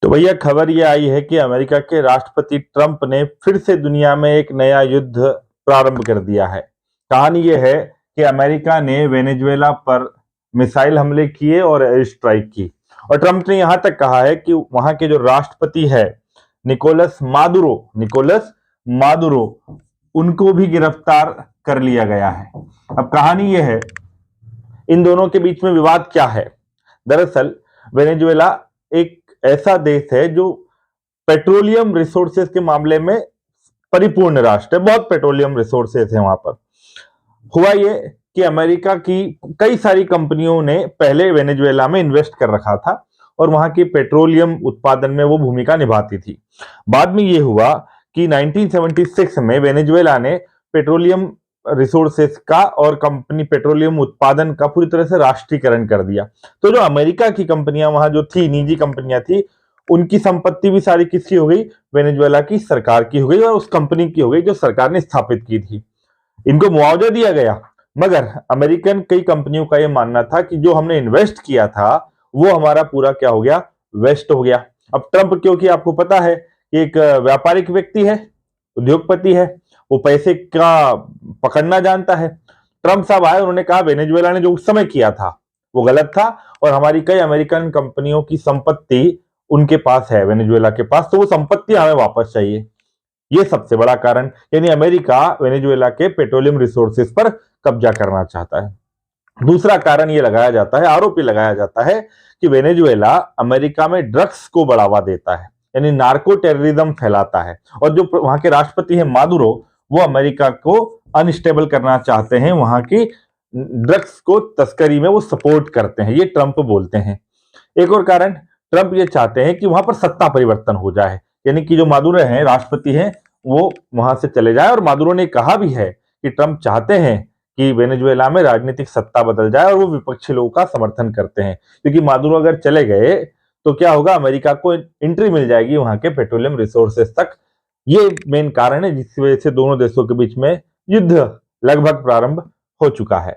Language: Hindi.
तो भैया खबर ये आई है कि अमेरिका के राष्ट्रपति ट्रंप ने फिर से दुनिया में एक नया युद्ध प्रारंभ कर दिया है। कहानी ये है कि अमेरिका ने वेनेजुएला पर मिसाइल हमले किए और एयर स्ट्राइक की। और ट्रंप ने यहां तक कहा है कि वहां के जो राष्ट्रपति है निकोलस मादुरो उनको भी गिरफ्तार कर लिया गया है। अब कहानी ये है, इन दोनों के बीच में विवाद क्या है। दरअसल वेनेजुएला एक ऐसा देश है जो पेट्रोलियम रिसोर्सेज के मामले में परिपूर्ण राष्ट्र है। बहुत पेट्रोलियम रिसोर्सेज है वहां पर। हुआ ये कि अमेरिका की कई सारी कंपनियों ने पहले वेनेजुएला में इन्वेस्ट कर रखा था और वहां की पेट्रोलियम उत्पादन में वो भूमिका निभाती थी। बाद में ये हुआ कि 1976 में वेनेजुएला ने पेट्रोलियम रिसोर्सेज का और कंपनी पेट्रोलियम उत्पादन का पूरी तरह से राष्ट्रीयकरण कर दिया। तो जो अमेरिका की कंपनियां वहां जो थी, निजी कंपनियां थी, उनकी संपत्ति भी सारी किसकी हो गई? वेनेजुएला की सरकार की हो गई और उस कंपनी की हो गई जो सरकार ने स्थापित की थी। इनको मुआवजा दिया गया, मगर अमेरिकन कई कंपनियों का यह मानना था कि जो हमने इन्वेस्ट किया था वो हमारा पूरा क्या हो गया? वेस्ट हो गया। अब ट्रंप, क्योंकि आपको पता है एक व्यापारिक व्यक्ति है, उद्योगपति है, वो पैसे का पकड़ना जानता है। ट्रंप साहब आए, उन्होंने कहा वेनेजुएला ने जो उस समय किया था वो गलत था और हमारी कई अमेरिकन कंपनियों की संपत्ति उनके पास है, वेनेजुएला के पास, तो वो संपत्ति हमें वापस चाहिए। ये सबसे बड़ा कारण, यानी अमेरिका वेनेजुएला के पेट्रोलियम रिसोर्सेज पर कब्जा करना चाहता है। दूसरा कारण ये लगाया जाता है, आरोप ये लगाया जाता है कि वेनेजुएला अमेरिका में ड्रग्स को बढ़ावा देता है, यानी नार्को टेररिज्म फैलाता है। और जो वहां के राष्ट्रपति हैं मादुरो, वो अमेरिका को अनस्टेबल करना चाहते हैं, वहां की ड्रग्स को तस्करी में वो सपोर्ट करते हैं, ये ट्रंप बोलते हैं। एक और कारण, ट्रंप ये चाहते हैं कि वहां पर सत्ता परिवर्तन हो जाए, यानी कि जो मादुरो हैं, राष्ट्रपति हैं, वो वहां से चले जाए। और मादुरो ने कहा भी है कि ट्रंप चाहते हैं कि वेनेजुएला में राजनीतिक सत्ता बदल जाए और वो विपक्षी लोगों का समर्थन करते हैं, क्योंकि मादुरो अगर चले गए तो क्या होगा? अमेरिका को एंट्री मिल जाएगी वहां के पेट्रोलियम रिसोर्सेज तक। ये मेन कारण है जिसकी वजह से दोनों देशों के बीच में युद्ध लगभग प्रारंभ हो चुका है।